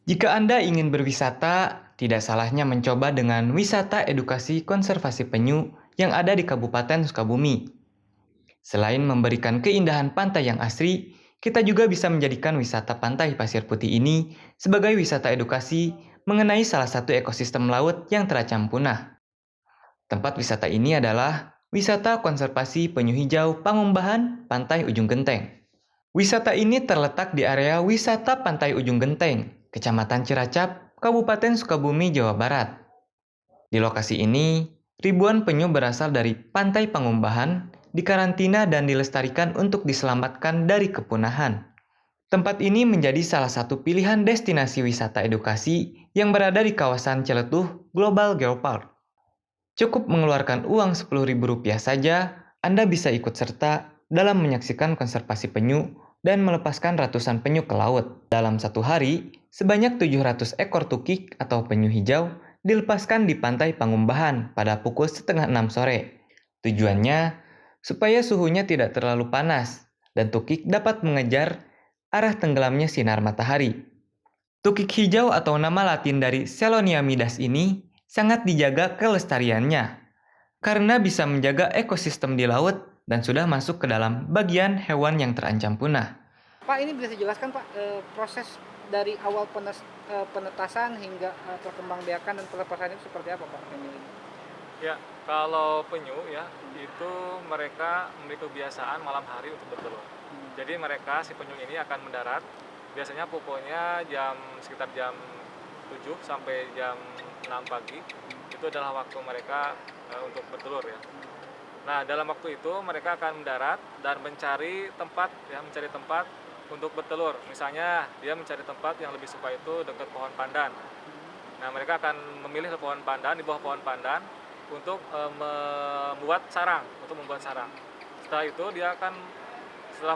Jika Anda ingin berwisata, tidak salahnya mencoba dengan wisata edukasi konservasi penyu yang ada di Kabupaten Sukabumi. Selain memberikan keindahan pantai yang asri, kita juga bisa menjadikan wisata pantai pasir putih ini sebagai wisata edukasi mengenai salah satu ekosistem laut yang terancam punah. Tempat wisata ini adalah wisata konservasi penyu hijau Pangumbahan Pantai Ujung Genteng. Wisata ini terletak di area wisata Pantai Ujung Genteng, Kecamatan Ciracap, Kabupaten Sukabumi, Jawa Barat. Di lokasi ini, ribuan penyu berasal dari Pantai Pangumbahan dikarantina dan dilestarikan untuk diselamatkan dari kepunahan. Tempat ini menjadi salah satu pilihan destinasi wisata edukasi yang berada di kawasan Celetuh Global Geopark. Cukup mengeluarkan uang Rp10.000 saja, Anda bisa ikut serta dalam menyaksikan konservasi penyu dan melepaskan ratusan penyu ke laut. Dalam satu hari, sebanyak 700 ekor tukik atau penyu hijau dilepaskan di pantai Pangumbahan pada pukul setengah 6 sore. Tujuannya, supaya suhunya tidak terlalu panas dan tukik dapat mengejar arah tenggelamnya sinar matahari. Tukik hijau atau nama latin dari Selonia midas ini sangat dijaga kelestariannya karena bisa menjaga ekosistem di laut dan sudah masuk ke dalam bagian hewan yang terancam punah. Pak, ini bisa dijelaskan Pak, proses dari awal penetasan hingga perkembangbiakan dan pelepasan itu seperti apa Pak? Ya, kalau penyu ya, itu mereka memiliki kebiasaan malam hari untuk bertelur. Jadi mereka, si penyu ini akan mendarat, biasanya pukulnya sekitar jam 7 sampai jam 6 pagi. Itu adalah waktu mereka untuk bertelur ya. Nah, dalam waktu itu mereka akan mendarat dan mencari tempat untuk bertelur. Misalnya dia mencari tempat yang lebih suka itu dekat pohon pandan. Nah, mereka akan memilih pohon pandan, di bawah pohon pandan untuk membuat sarang. Setelah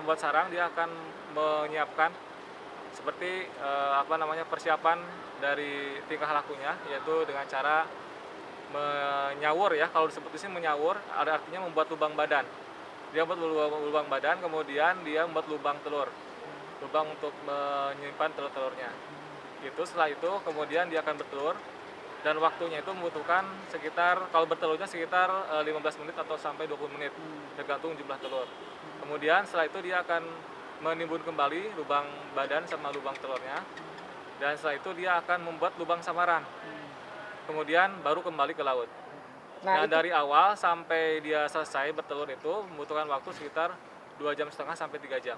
membuat sarang, dia akan menyiapkan seperti persiapan dari tingkah lakunya, yaitu dengan cara menyawur ya. Kalau disebut di sini menyawur, ada artinya membuat lubang badan. Dia membuat lubang badan, kemudian dia membuat lubang telur, lubang untuk menyimpan telur-telurnya. Setelah itu kemudian dia akan bertelur, dan waktunya itu membutuhkan kalau bertelurnya sekitar 15 menit atau sampai 20 menit, tergantung jumlah telur. Kemudian setelah itu dia akan menimbun kembali lubang badan sama lubang telurnya, dan setelah itu dia akan membuat lubang samaran. Kemudian baru kembali ke laut. Nah, dari awal sampai dia selesai bertelur itu membutuhkan waktu sekitar 2,5 jam sampai 3 jam.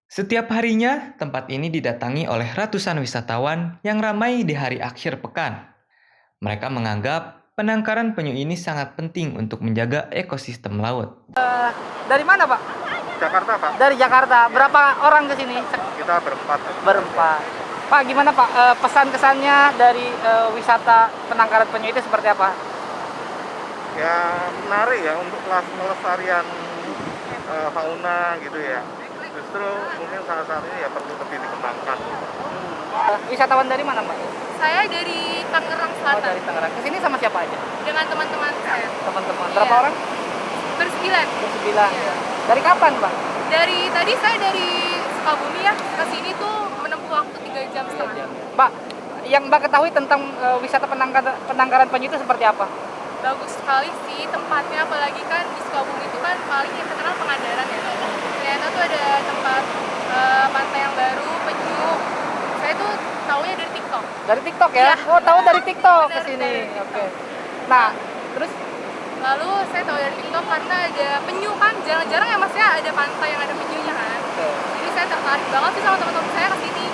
Setiap harinya, tempat ini didatangi oleh ratusan wisatawan yang ramai di hari akhir pekan. Mereka menganggap penangkaran penyu ini sangat penting untuk menjaga ekosistem laut. Dari mana Pak? Jakarta Pak. Dari Jakarta. Berapa orang ke sini? Kita berempat. Pak, gimana Pak pesan-kesannya dari wisata penangkaran penyu itu seperti apa? Ya menarik ya untuk pelestarian fauna gitu ya. Justru mungkin saat ini ya perlu lebih dikembangkan. Wisatawan dari mana Pak? Saya dari Tangerang Selatan. Oh, dari Tangerang. Kesini sama siapa aja? Dengan teman-teman saya. Teman-teman. Iya. Berapa orang? Bersembilan. Iya. Dari kapan Pak? Tadi saya dari Sukabumi ya, ke sini tuh menempuh waktu 3,5 jam. Pak, yang Mbak ketahui tentang wisata penangkaran penyu itu seperti apa? Bagus sekali sih tempatnya, apalagi kan di Sukabumi itu kan paling yang terkenal Pangandaran ya. Ternyata tuh ada tempat pantai yang baru, penyu. Saya tuh taunya dari TikTok. Dari TikTok ya? Iya. Oh, tahu dari TikTok ke Benar, sini. dari TikTok. Oke. Nah, terus Lalu saya tahu dari TikTok karena ada penyu kan, jarang-jarang ya Mas ya ada pantai yang ada penyunya kan. Jadi saya tertarik banget sih sama teman-teman saya ke sini.